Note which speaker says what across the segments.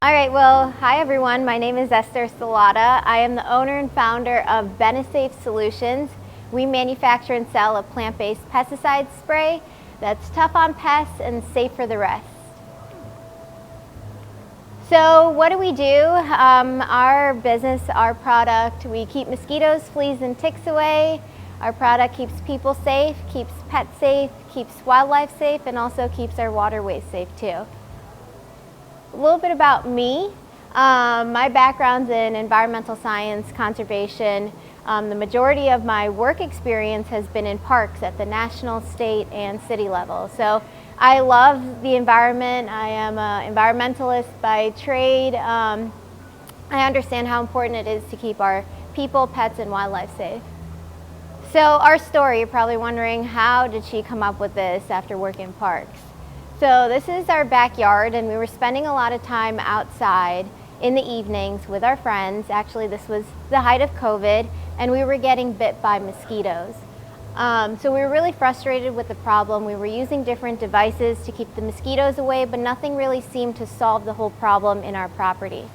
Speaker 1: All right, well, hi everyone. My name is Esther Salata. I am the owner and founder of Benesafe Solutions. We manufacture and sell a plant-based pesticide spray that's tough on pests and safe for the rest. So what do we do? Our business, our product, we keep mosquitoes, fleas, and ticks away. Our product keeps people safe, keeps pets safe, keeps wildlife safe, and also keeps our waterways safe too. A little bit about me. My background's in environmental science, conservation. The majority of my work experience has been in parks at the national, state, and city level. So I love the environment. I am an environmentalist by trade. I understand how important it is to keep our people, pets, and wildlife safe. So our story, you're probably wondering, how did she come up with this after working in parks? So this is our backyard, and we were spending a lot of time outside in the evenings with our friends. Actually, this was the height of COVID, and we were getting bit by mosquitoes. So we were really frustrated with the problem. We were using different devices to keep the mosquitoes away, but nothing really seemed to solve the whole problem in our property.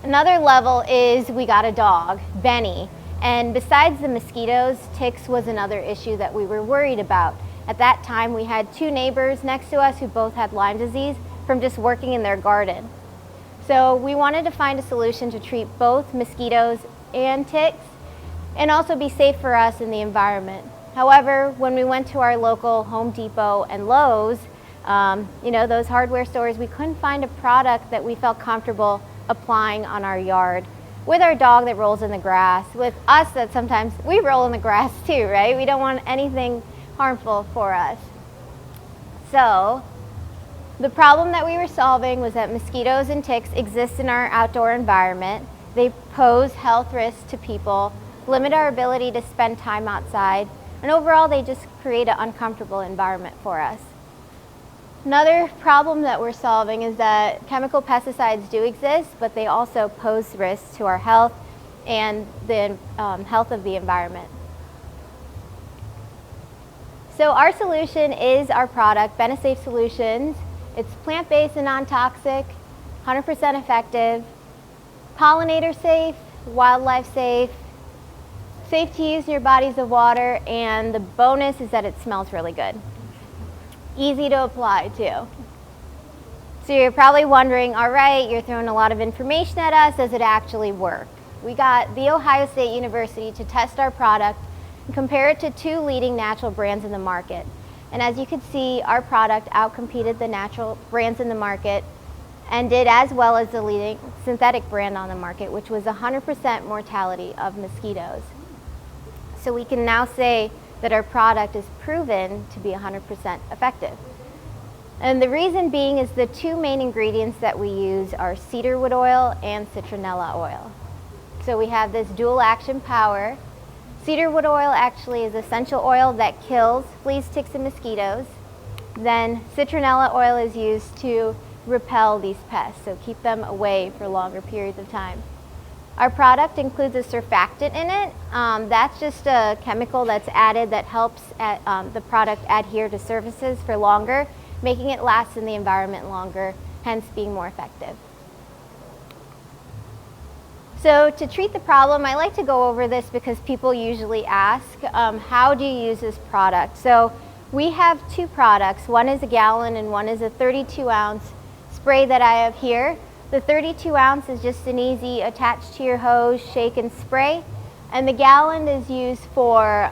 Speaker 1: Another level is we got a dog, Benny, and besides the mosquitoes, ticks was another issue that we were worried about. At that time, we had two neighbors next to us who both had Lyme disease from just working in their garden. So we wanted to find a solution to treat both mosquitoes and ticks and also be safe for us in the environment. However, when we went to our local Home Depot and Lowe's, those hardware stores, we couldn't find a product that we felt comfortable applying on our yard. With our dog that rolls in the grass, with us that sometimes we roll in the grass too, right? We don't want anything harmful for us. So the problem that we were solving was that mosquitoes and ticks exist in our outdoor environment. They pose health risks to people, limit our ability to spend time outside, and overall they just create an uncomfortable environment for us. Another problem that we're solving is that chemical pesticides do exist, but they also pose risks to our health and the health of the environment. So our solution is our product, Benesafe Solutions. It's plant-based and non-toxic, 100% effective, pollinator safe, wildlife safe, safe to use in your bodies of water, and the bonus is that it smells really good. Easy to apply too. So you're probably wondering, all right, you're throwing a lot of information at us, does it actually work? We got The Ohio State University to test our product and compare it to two leading natural brands in the market. And as you can see, our product outcompeted the natural brands in the market and did as well as the leading synthetic brand on the market, which was 100% mortality of mosquitoes. So we can now say that our product is proven to be 100% effective. And the reason being is the two main ingredients that we use are cedarwood oil and citronella oil. So we have this dual action power. Cedarwood oil actually is essential oil that kills fleas, ticks, and mosquitoes. Then citronella oil is used to repel these pests, so keep them away for longer periods of time. Our product includes a surfactant in it. That's just a chemical that's added that helps the product adhere to surfaces for longer, making it last in the environment longer, hence being more effective. So to treat the problem, I like to go over this because people usually ask, how do you use this product? So we have two products. One is a gallon and one is a 32-ounce spray that I have here. The 32 ounce is just an easy attach to your hose, shake and spray. And the gallon is used for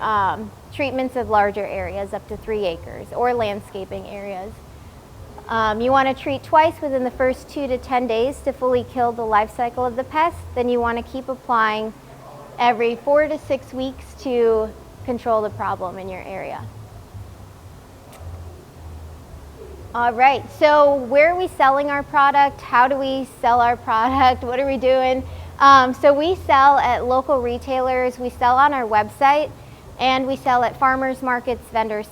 Speaker 1: treatments of larger areas, up to 3 acres, or landscaping areas. You want to treat twice within the first 2 to 10 days to fully kill the life cycle of the pest. Then you want to keep applying every 4 to 6 weeks to control the problem in your area. All right, so where are we selling our product? How do we sell our product? What are we doing? So we sell at local retailers, we sell on our website, and we sell at farmers markets, vendor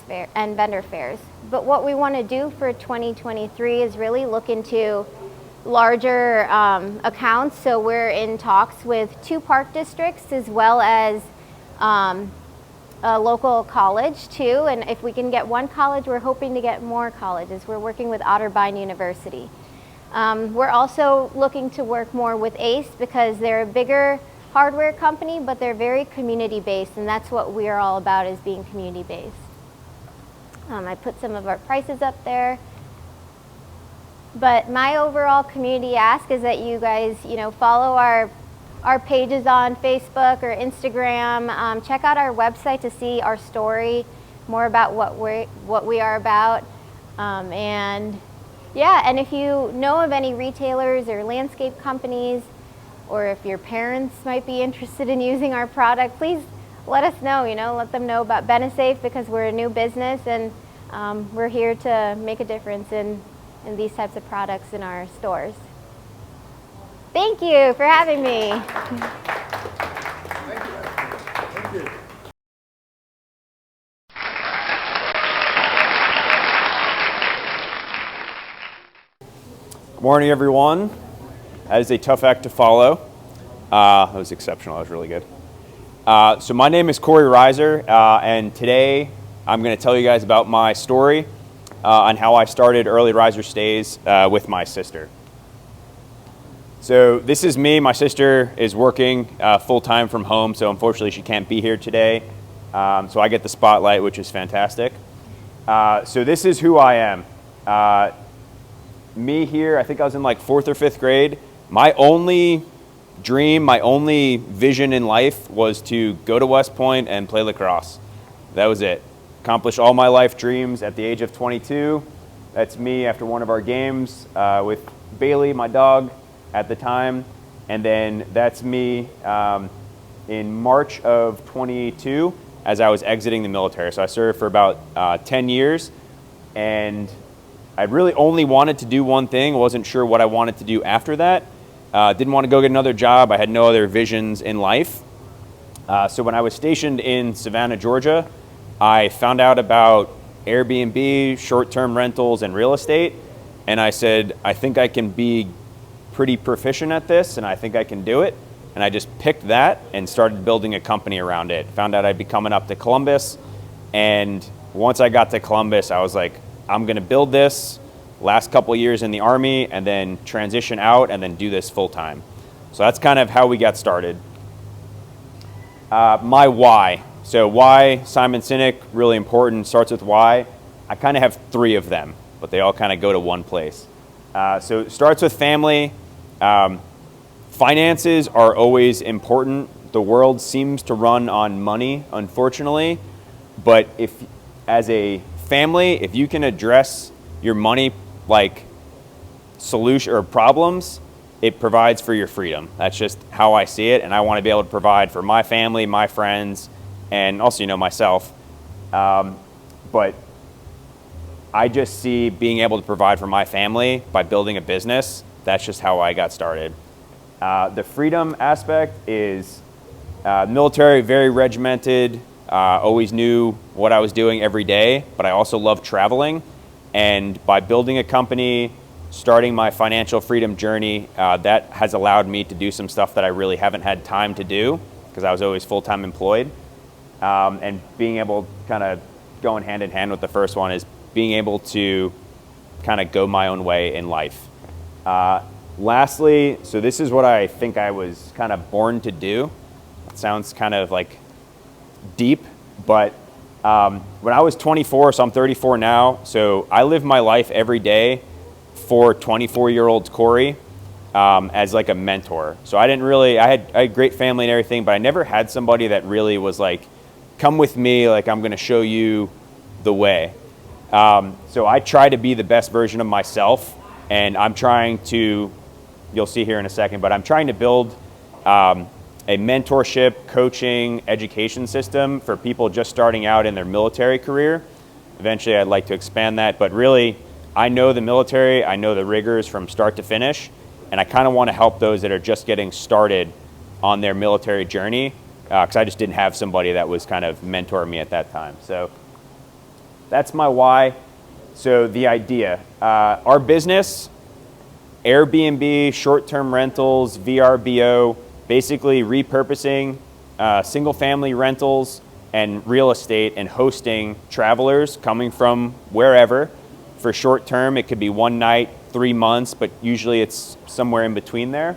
Speaker 1: fairs. But what we want to do for 2023 is really look into larger accounts. So we're in talks with 2 park districts as well as a local college too, and if we can get one college, we're hoping to get more colleges. We're working with Otterbein University. We're also looking to work more with Ace because they're a bigger hardware company, but they're very community-based, and that's what we're all about, is being community-based. I put some of our prices up there. But my overall community ask is that you guys, follow our pages on Facebook or Instagram. Check out our website to see our story, more about what we are about. And if you know of any retailers or landscape companies, or if your parents might be interested in using our product, please let us know, let them know about Benesafe, because we're a new business and we're here to make a difference in these types of products in our stores. Thank you for having me.
Speaker 2: Thank you.
Speaker 3: Good morning, everyone. That is a tough act to follow. That was exceptional. That was really good. So my name is Corey Reiser, and today I'm going to tell you guys about my story on how I started early Reiser stays with my sister. So this is me. My sister is working full-time from home, so unfortunately she can't be here today. So I get the spotlight, which is fantastic. So this is who I am. Me here, I think I was in like 4th or 5th grade. My only dream, my only vision in life was to go to West Point and play lacrosse. That was it. Accomplished all my life dreams at the age of 22. That's me after one of our games with Bailey, my dog, at the time. And then that's me in March of 22 as I was exiting the military. So I served for about 10 years, and I really only wanted to do one thing. Wasn't sure what I wanted to do after that. Didn't want to go get another job. I had no other visions in life. So when I was stationed in Savannah, Georgia, I found out about Airbnb, short-term rentals, and real estate. And I said, I think I can be pretty proficient at this, and I think I can do it. And I just picked that and started building a company around it. Found out I'd be coming up to Columbus. And once I got to Columbus, I was like, I'm going to build this, last couple of years in the Army, and then transition out and then do this full time. So that's kind of how we got started. My why. So why Simon Sinek, really important, starts with why. I kind of have 3 of them, but they all kind of go to one place. So it starts with family. Finances are always important. The world seems to run on money, unfortunately. But if, as a family, if you can address your money like solution or problems, it provides for your freedom. That's just how I see it, and I want to be able to provide for my family, my friends, and also myself. But I just see being able to provide for my family by building a business. That's just how I got started. The freedom aspect is military, very regimented. Always knew what I was doing every day, but I also love traveling. And by building a company, starting my financial freedom journey, that has allowed me to do some stuff that I really haven't had time to do because I was always full-time employed. And being able, kind of going hand in hand with the first one, is being able to kind of go my own way in life. Lastly, so this is what I think I was kind of born to do. It sounds kind of like deep, but when I was 24, so I'm 34 now, so I live my life every day for 24-year-old Corey as like a mentor. So I had great family and everything, but I never had somebody that really was like, come with me, like I'm going to show you the way. So I try to be the best version of myself, and I'm trying to, you'll see here in a second, but I'm trying to build a mentorship, coaching, education system for people just starting out in their military career. Eventually, I'd like to expand that, but really, I know the military, I know the rigors from start to finish, and I kind of want to help those that are just getting started on their military journey, because I just didn't have somebody that was kind of mentoring me at that time. So that's my why. So the idea, our business, Airbnb, short-term rentals, VRBO, basically repurposing single-family rentals and real estate and hosting travelers coming from wherever For short term, it could be 1 night, 3 months, but usually it's somewhere in between there.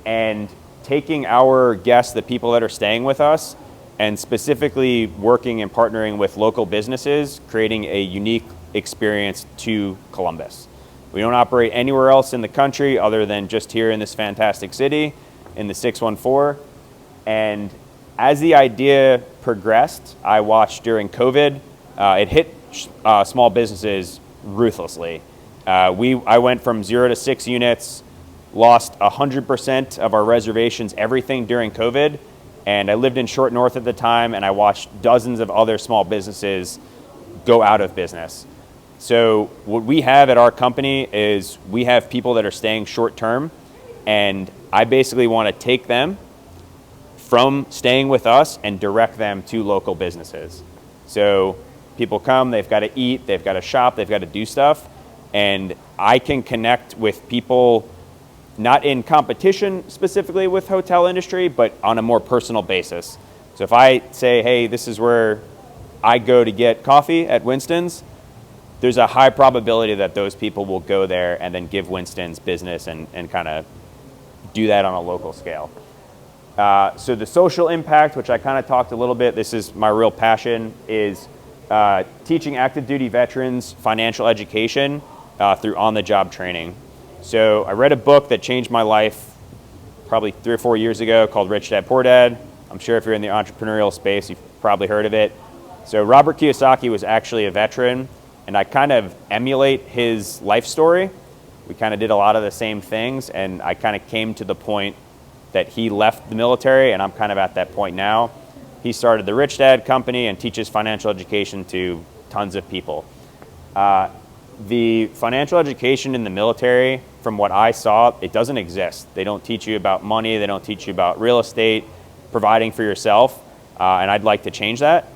Speaker 3: And taking our guests, the people that are staying with us, and specifically working and partnering with local businesses, creating a unique experience to Columbus. We don't operate anywhere else in the country other than just here in this fantastic city, in the 614. And as the idea progressed, I watched during COVID, it hit small businesses ruthlessly. I went from 0 to 6 units, lost 100% of our reservations, everything during COVID. And I lived in Short North at the time, and I watched dozens of other small businesses go out of business. So what we have at our company is we have people that are staying short term, and I basically want to take them from staying with us and direct them to local businesses. So people come, they've got to eat, they've got to shop, they've got to do stuff, and I can connect with people not in competition specifically with hotel industry, but on a more personal basis. So if I say, hey, this is where I go to get coffee at Winston's, there's a high probability that those people will go there and then give Winston's business and kind of do that on a local scale. So the social impact, which I kind of talked a little bit, this is my real passion, is teaching active duty veterans financial education through on-the-job training. So I read a book that changed my life probably 3 or 4 years ago called Rich Dad Poor Dad. I'm sure if you're in the entrepreneurial space, you've probably heard of it. So Robert Kiyosaki was actually a veteran, and I kind of emulate his life story. We kind of did a lot of the same things, and I kind of came to the point that he left the military, and I'm kind of at that point now. He started the Rich Dad company and teaches financial education to tons of people. The financial education in the military, from what I saw, it doesn't exist. They don't teach you about money. They don't teach you about real estate, providing for yourself. And I'd like to change that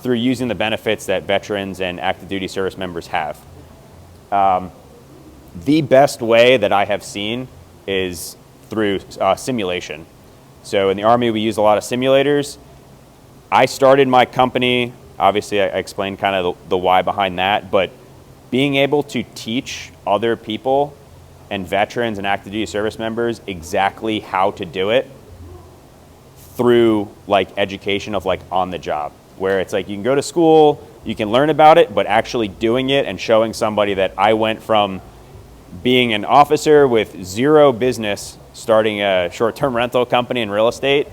Speaker 3: through using the benefits that veterans and active duty service members have. The best way that I have seen is through simulation. So in the Army, we use a lot of simulators. I started my company, obviously I explained kind of the why behind that, but being able to teach other people and veterans and active duty service members exactly how to do it through like education of like on the job, where it's like you can go to school, you can learn about it, but actually doing it and showing somebody that I went from being an officer with zero business, starting a short-term rental company in real estate,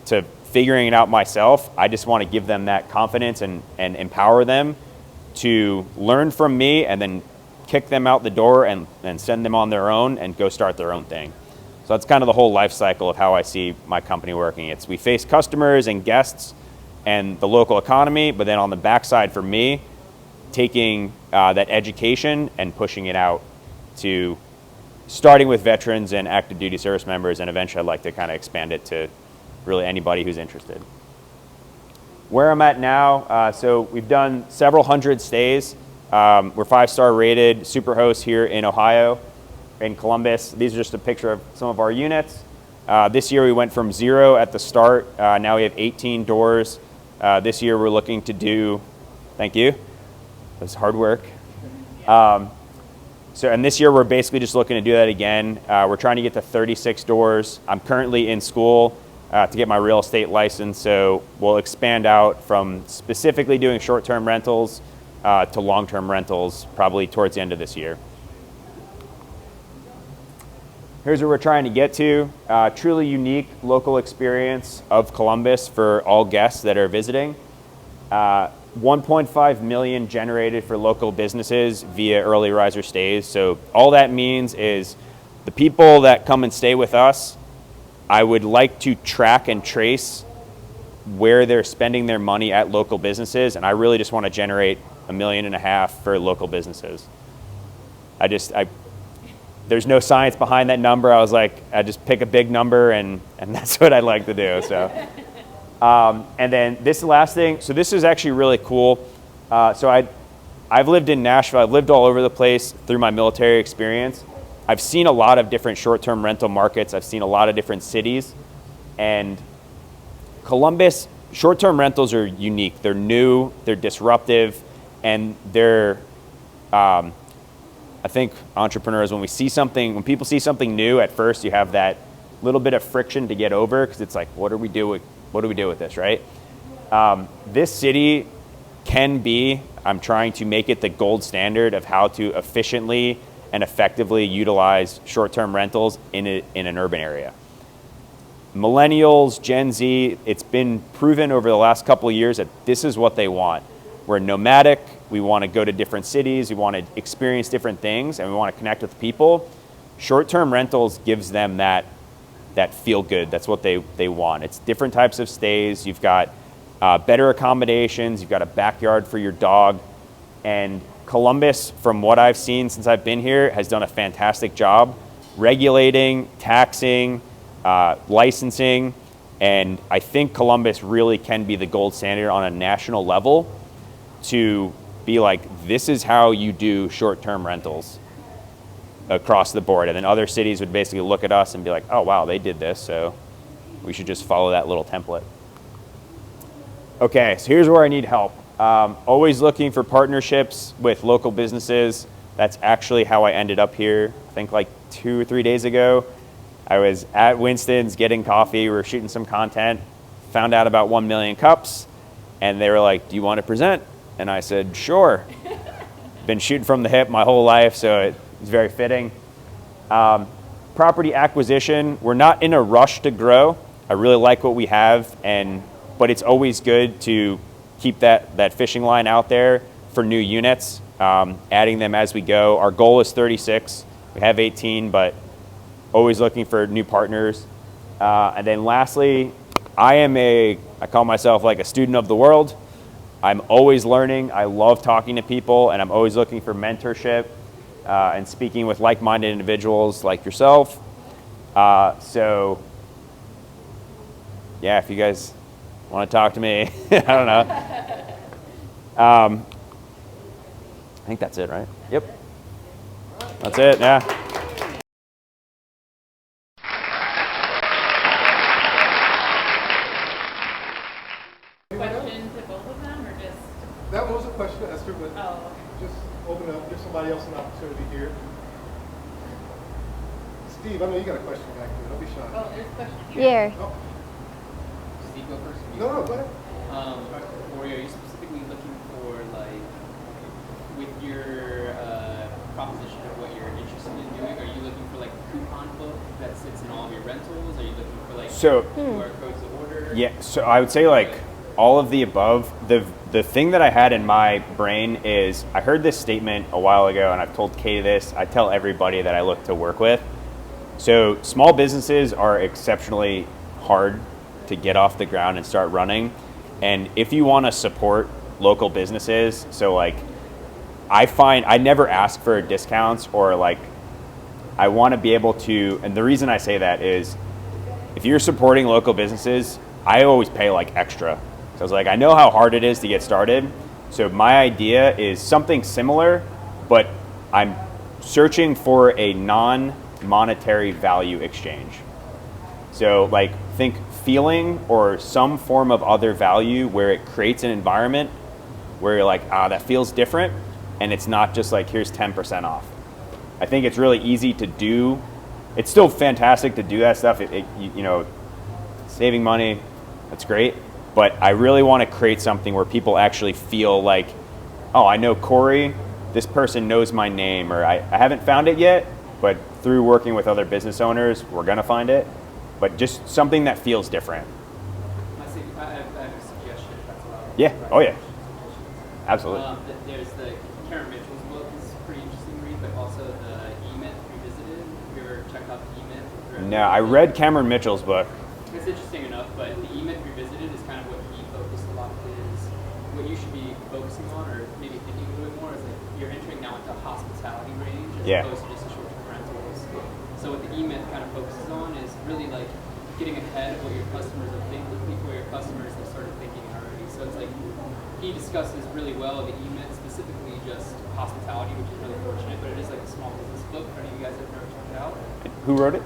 Speaker 3: to figuring it out myself. I just want to give them that confidence and empower them to learn from me and then kick them out the door and send them on their own and go start their own thing. So that's kind of the whole life cycle of how I see my company working. It's we face customers and guests and the local economy, but then on the backside for me, taking that education and pushing it out to starting with veterans and active duty service members, and eventually I'd like to kind of expand it to really anybody who's interested. Where I'm at now, so we've done several hundred stays. We're 5-star rated Superhost here in Ohio, in Columbus. These are just a picture of some of our units. This year we went from 0 at the start. Now we have 18 doors. This year we're looking to do, thank you, that's hard work. And this year we're basically just looking to do that again. We're trying to get to 36 doors. I'm currently in school to get my real estate license, so we'll expand out from specifically doing short-term rentals to long-term rentals probably towards the end of this year. Here's what we're trying to get to. Truly unique local experience of Columbus for all guests that are visiting. 1.5 million generated for local businesses via early riser stays. So all that means is the people that come and stay with us, I would like to track and trace where they're spending their money at local businesses, and I really just want to generate $1.5 million for local businesses. There's no science behind that number. I was like, I just pick a big number and that's what I'd like to do. So, and then this last thing, so this is actually really cool. So I've lived in Nashville. I've lived all over the place through my military experience. I've seen a lot of different short-term rental markets. I've seen a lot of different cities. And Columbus, short-term rentals are unique. They're new, they're disruptive, And I think entrepreneurs, when people see something new at first, you have that little bit of friction to get over because it's like, what do we do with this, right? This city can be, I'm trying to make it the gold standard of how to efficiently and effectively utilize short-term rentals in an urban area. Millennials, Gen Z, it's been proven over the last couple of years that this is what they want. We're nomadic, we want to go to different cities, we want to experience different things, and we want to connect with people. Short-term rentals gives them that feel good. That's what they want. It's different types of stays. You've got better accommodations. You've got a backyard for your dog. And Columbus, from what I've seen since I've been here, has done a fantastic job regulating, taxing, licensing. And I think Columbus really can be the gold standard on a national level to be like, this is how you do short-term rentals across the board. And then other cities would basically look at us and be like, oh, wow, they did this, so we should just follow that little template. Okay, so here's where I need help. Always looking for partnerships with local businesses. That's actually how I ended up here. I think like 2 or 3 days ago, I was at Winston's getting coffee. We were shooting some content, found out about 1 million cups, and they were like, do you want to present? And I said, sure. Been shooting from the hip my whole life, so it's very fitting. Property acquisition, we're not in a rush to grow. I really like what we have, but it's always good to keep that fishing line out there for new units, adding them as we go. Our goal is 36. We have 18, but always looking for new partners. And then lastly, I call myself like a student of the world. I'm always learning. I love talking to people, and I'm always looking for mentorship and speaking with like-minded individuals like yourself. So yeah, if you guys want to talk to me, I don't know. I think that's it, right? Yep. That's it, yeah.
Speaker 2: Question to both of them, or just?
Speaker 4: That was a question to Esther, but
Speaker 2: Oh.
Speaker 4: just open up, give somebody else an opportunity here. Steve, I know you got a question back there. Don't be shy.
Speaker 2: Oh, there's a question here.
Speaker 1: Here.
Speaker 4: Oh,
Speaker 5: Steve, go first.
Speaker 4: no, go ahead.
Speaker 5: Corey, are you specifically looking for, like, with your proposition of what you're interested in doing, are you looking for like a coupon book that sits in all of your rentals? Are you looking for like QR codes to order?
Speaker 3: Yeah, so I would say like all of the above. The thing that I had in my brain is I heard this statement a while ago, and I've told Katie this. I tell everybody that I look to work with. So small businesses are exceptionally hard to get off the ground and start running. And if you want to support local businesses, so like I find I never ask for discounts, or like I want to be able to, and the reason I say that is if you're supporting local businesses, I always pay like extra. So I was like, I know how hard it is to get started. So my idea is something similar, but I'm searching for a non-monetary value exchange. So like think feeling or some form of other value where it creates an environment where you're like, that feels different. And it's not just like, here's 10% off. I think it's really easy to do. It's still fantastic to do that stuff. You know, saving money, that's great. But I really want to create something where people actually feel like, oh, I know Corey, this person knows my name, or I haven't found it yet, but through working with other business owners, we're going to find it. But just something that feels different.
Speaker 5: I have a suggestion, if that's allowed.
Speaker 3: Yeah, oh yeah. Absolutely.
Speaker 5: There's the Karen Mitchell's book is pretty interesting read, but also the E-Myth Revisited. Have you ever checked out the E-Myth?
Speaker 3: No, I read Cameron Mitchell's book.
Speaker 5: It's interesting enough, but the E-Myth Revisited is kind of what he focused a lot of his, what you should be focusing on, or maybe thinking a little bit more, is like you're entering now into a hospitality range as opposed to just a short-term rentals. So what the E-Myth kind of focuses on is really like getting ahead of what your customers are thinking, before your customers have started thinking already. So it's like he discusses really well the E-Myth, specifically just hospitality, which is really fortunate, but it is like a small business book. If any of you guys have never checked it out.
Speaker 3: Who wrote it?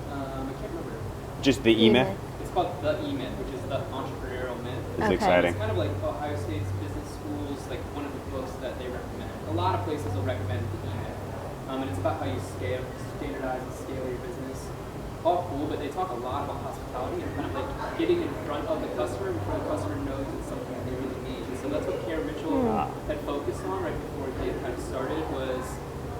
Speaker 5: I can't remember.
Speaker 3: Just the E-Myth?
Speaker 5: It's called The E-Myth, which is the entrepreneurial myth.
Speaker 3: It's
Speaker 1: Okay.
Speaker 3: exciting.
Speaker 5: It's kind of like Ohio State's business schools, like one of the most that they recommend. A lot of places will recommend the email, and it's about how you standardize and scale your business. All cool, but they talk a lot about hospitality and kind of like getting in front of the customer before the customer knows it's something that they really need. And so that's what Karen Mitchell had focused on right before he had kind of started, was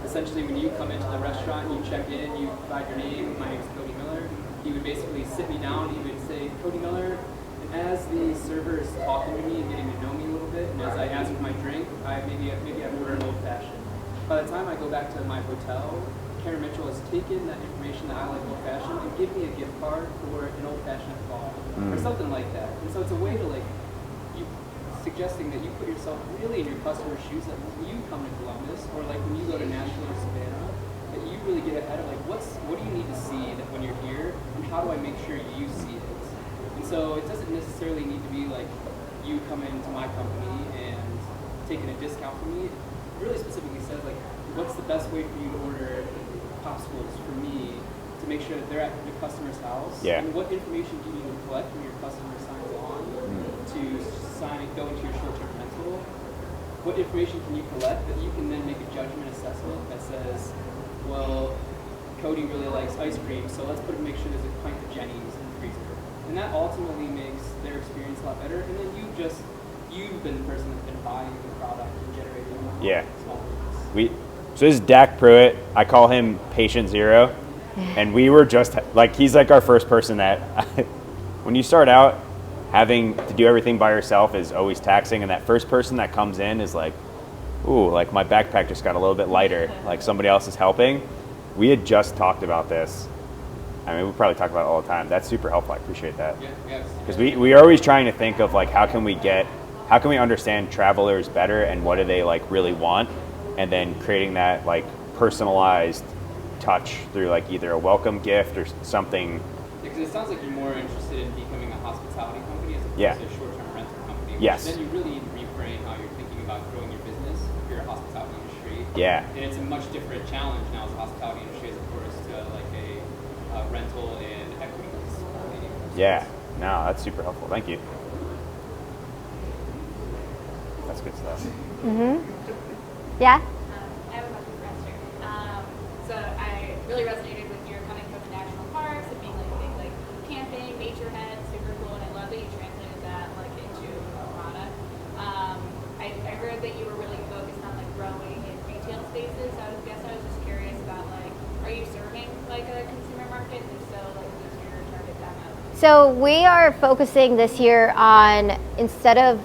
Speaker 5: essentially when you come into the restaurant, you check in, you provide your name, my name is Cody Miller. He would basically sit me down, he would say, Cody Miller, and as the server is talking to me and getting to know me a little bit, and as I ask for my drink, maybe I order an old fashioned. By the time I go back to my hotel, Karen Mitchell has taken that information that I like old fashioned and give me a gift card for an old fashioned fall or something like that. And so it's a way to like you suggesting that you put yourself really in your customer's shoes, that when you come to Columbus or like when you go to Nashville or Savannah, that you really get ahead of like what do you need to see that when you're here, and how do I make sure you see it? And so it doesn't necessarily need to be like you come into my company and taking a discount from me. It really specifically says like what's the best way for you to order popsicles for me to make sure that they're at the customer's house.
Speaker 3: Yeah.
Speaker 5: And what information do you need to collect when your customer signs on to go into your short-term rental? What information can you collect that you can then make a judgment assessment that says, well, Cody really likes ice cream, so let's make sure there's a pint of Jenny's in the freezer. And that ultimately makes their experience a lot better. And then you've been the person that's been buying the product and generating small business.
Speaker 3: So this is Dak Pruitt. I call him Patient Zero. And we were just, like, he's like our first person that, when you start out, having to do everything by yourself is always taxing. And that first person that comes in is like, ooh, like my backpack just got a little bit lighter. Like somebody else is helping. We had just talked about this. I mean, we probably talk about it all the time. That's super helpful. I appreciate that. Because we are always trying to think of like, how can we understand travelers better and what do they like really want? And then creating that like personalized touch through like either a welcome gift or something.
Speaker 5: Because it sounds like you're more interested in becoming a hospitality company as opposed to a short-term rental company.
Speaker 3: Yes.
Speaker 5: Then you really need to reframe how you're thinking about growing your business if you're a hospitality industry.
Speaker 3: Yeah.
Speaker 5: And it's a much different challenge now as a hospitality industry as opposed to like a rental and equities.
Speaker 3: Yeah. No, that's super helpful. Thank you. That's good stuff.
Speaker 1: Yeah?
Speaker 2: I have a question for Esther. So I really resonated with your coming from the national parks and being like a big like camping, nature head, super cool, and I love that you translated that like into a product. I heard that you were really focused on like growing in retail spaces. I was just curious about like, are you serving like a consumer market? And if so, like who's your target demo?
Speaker 1: So we are focusing this year on, instead of,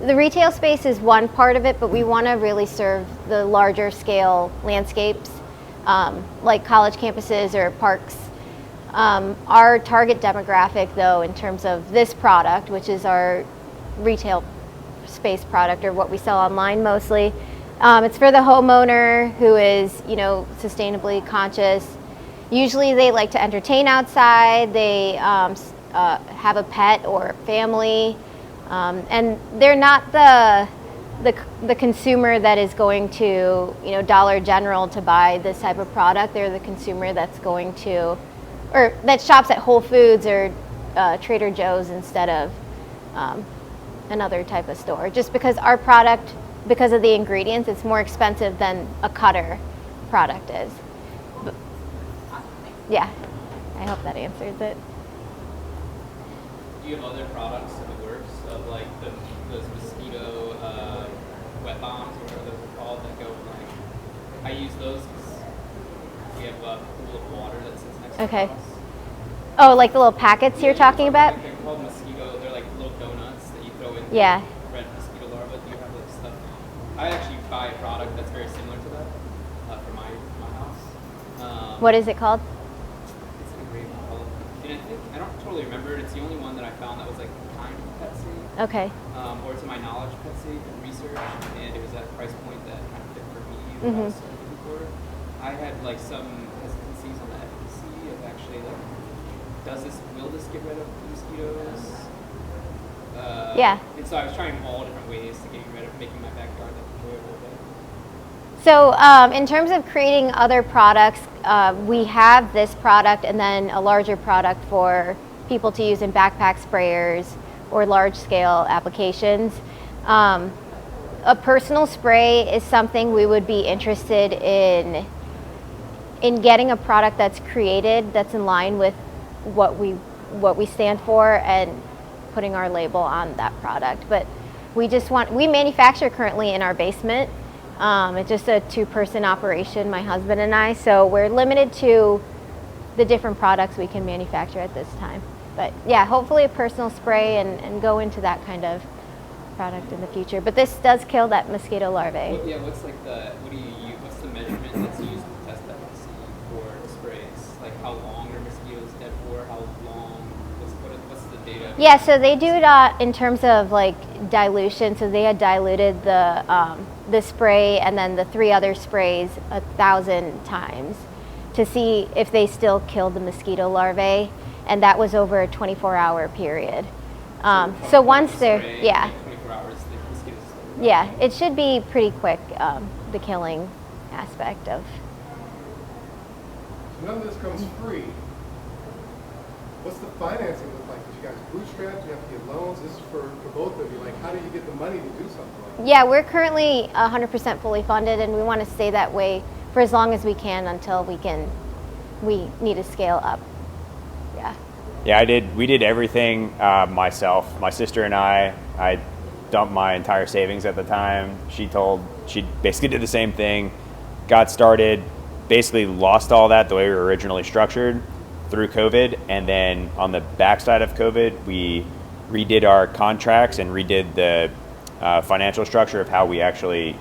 Speaker 1: the retail space is one part of it, but we want to really serve the larger scale landscapes, like college campuses or parks. Our target demographic, though, in terms of this product, which is our retail space product or what we sell online mostly, it's for the homeowner who is, sustainably conscious. Usually they like to entertain outside, they have a pet or family. And they're not the consumer that is going to, Dollar General to buy this type of product. They're the consumer that's going to, or that shops at Whole Foods or Trader Joe's instead of another type of store. Just because our product, because of the ingredients, it's more expensive than a Cutter product is. But, yeah, I hope that answers it.
Speaker 5: Do you have other products in the works of like those mosquito wet bombs or whatever those are called that go like? I use those because we have a pool of water that sits next to the house.
Speaker 1: Oh, like the little packets you're talking about?
Speaker 5: They're called mosquito. They're like little donuts that you throw in red mosquito larvae. Do you have like stuff? I actually buy a product that's very similar to that for my house.
Speaker 1: What is it called?
Speaker 5: It's an engraved bottle. And I don't totally remember it. It's the only one that I found that was like kind of pet safe.
Speaker 1: Okay.
Speaker 5: Or to my knowledge, pet safe and research, and it was at a price point that kind of fit for me what I was looking for. I had like some hesitancies on the efficacy of actually like, will this get rid of mosquitoes? And so I was trying all different ways to get rid of making my backyard like enjoyable.
Speaker 1: So in terms of creating other products, we have this product and then a larger product for people to use in backpack sprayers or large scale applications. a personal spray is something we would be interested in getting a product that's created that's in line with what we stand for and putting our label on that product. But we manufacture currently in our basement. It's just a 2-person operation, my husband and I, so we're limited to the different products we can manufacture at this time. But yeah, hopefully a personal spray and go into that kind of product in the future. But this does kill that mosquito larvae.
Speaker 5: What's the measurement that's used to test efficacy for sprays? Like how long are mosquitoes dead for? How long? What's the data?
Speaker 1: Yeah, so they do it in terms of like dilution. So they had diluted the spray and then the 3 other sprays 1,000 times to see if they still killed the mosquito larvae, and that was over a 24-hour period. So once they're, yeah.
Speaker 5: 24 hours, the mosquitoes.
Speaker 1: Yeah, it should be pretty quick, the killing aspect of.
Speaker 4: So none of this comes free. What's the financing look like? Did you guys bootstrap? Do you have to get loans? This is for both of you. Like, how do you get the money to do something like that?
Speaker 1: Yeah, we're currently 100% fully funded, and we want to stay that way for as long as we can until we need to scale up. Yeah.
Speaker 3: Yeah, we did everything myself. My sister and I dumped my entire savings at the time. She basically did the same thing, got started, basically lost all that the way we were originally structured through COVID. And then on the backside of COVID, we redid our contracts and redid the financial structure of how we actually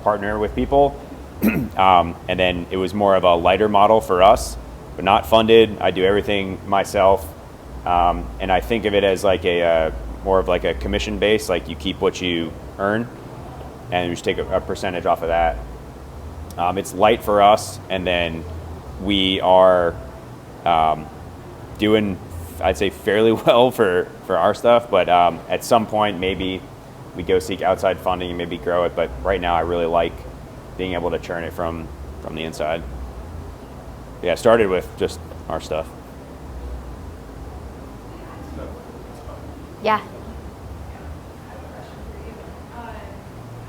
Speaker 3: partner with people. And then it was more of a lighter model for us, but not funded. I do everything myself. And I think of it as like more of like a commission base, like you keep what you earn and you just take a percentage off of that. It's light for us, and then we are doing, I'd say, fairly well for our stuff, but at some point maybe we go seek outside funding and maybe grow it, but right now I really like being able to churn it from the inside. Yeah, started with just our stuff.
Speaker 1: Yeah.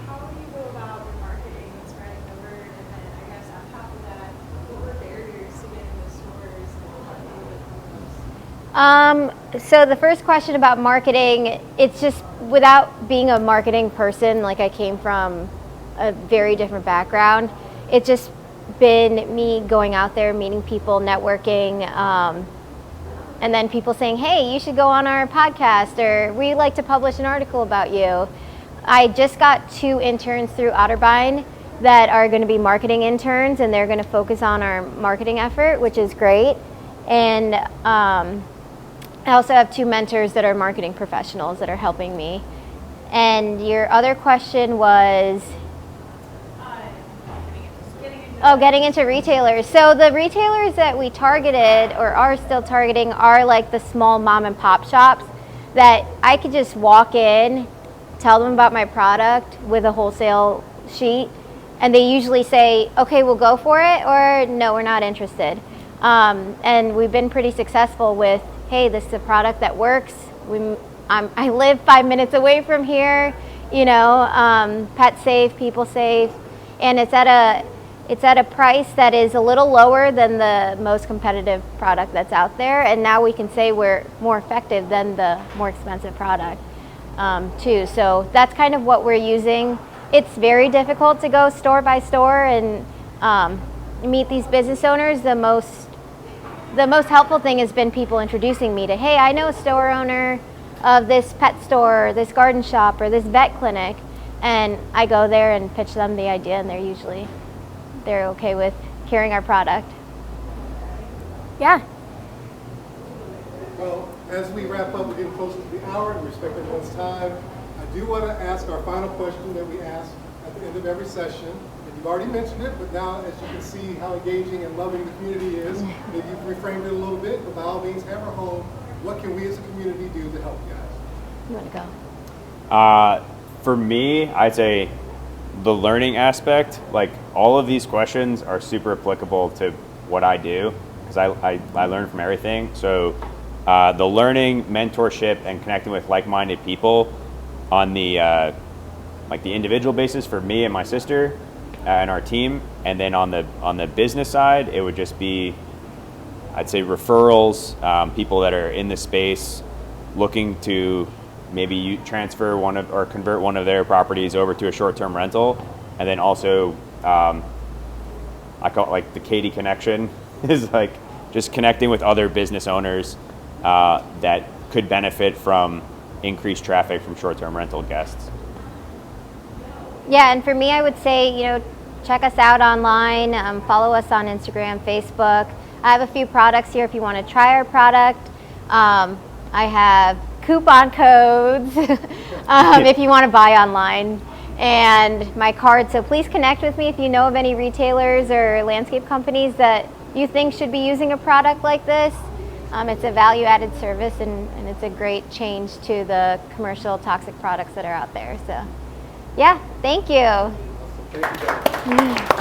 Speaker 2: How do you go about marketing and spreading the word? And then I guess on top of that, what were barriers to getting the stores and what do
Speaker 1: So the first question about marketing, it's just without being a marketing person, like I came from a very different background, it's just been me going out there, meeting people, networking, and then people saying, hey, you should go on our podcast, or we'd like to publish an article about you. I just got 2 interns through Otterbein that are going to be marketing interns, and they're going to focus on our marketing effort, which is great. And I also have 2 mentors that are marketing professionals that are helping me. And your other question was? Getting into retailers. So the retailers that we targeted or are still targeting are like the small mom and pop shops that I could just walk in, tell them about my product with a wholesale sheet, and they usually say, okay, we'll go for it, or no, we're not interested. And we've been pretty successful with, hey, this is a product that works. I live 5 minutes away from here, pet safe, people safe, and it's at a price that is a little lower than the most competitive product that's out there, and now we can say we're more effective than the more expensive product too. So that's kind of what we're using. It's very difficult to go store by store and meet these business owners. The most helpful thing has been people introducing me to, hey, I know a store owner of this pet store, or this garden shop, or this vet clinic, and I go there and pitch them the idea, and they're okay with carrying our product. Yeah.
Speaker 4: Well, as we wrap up, we're getting close to the hour and respect everyone's time. I do want to ask our final question that we ask at the end of every session. And you've already mentioned it, but now as you can see how engaging and loving the community is, maybe you've reframed it a little bit, but by all means, hammer home, what can we as a community do to help you guys?
Speaker 1: You want to go?
Speaker 3: For me, I'd say the learning aspect, like all of these questions are super applicable to what I do, because I learn from everything. So the learning, mentorship, and connecting with like-minded people on the like the individual basis for me and my sister and our team, and then on the business side, it would just be, I'd say, referrals, people that are in the space looking to maybe transfer or convert one of their properties over to a short-term rental, and then also I call it like the Katie connection is like just connecting with other business owners that could benefit from increased traffic from short-term rental guests.
Speaker 1: Yeah, and for me, I would say, check us out online, follow us on Instagram, Facebook. I have a few products here if you want to try our product. I have coupon codes if you want to buy online, and my card. So please connect with me if you know of any retailers or landscape companies that you think should be using a product like this. It's a value-added service, and it's a great change to the commercial toxic products that are out there. So, yeah, thank you.
Speaker 4: Thank you, guys.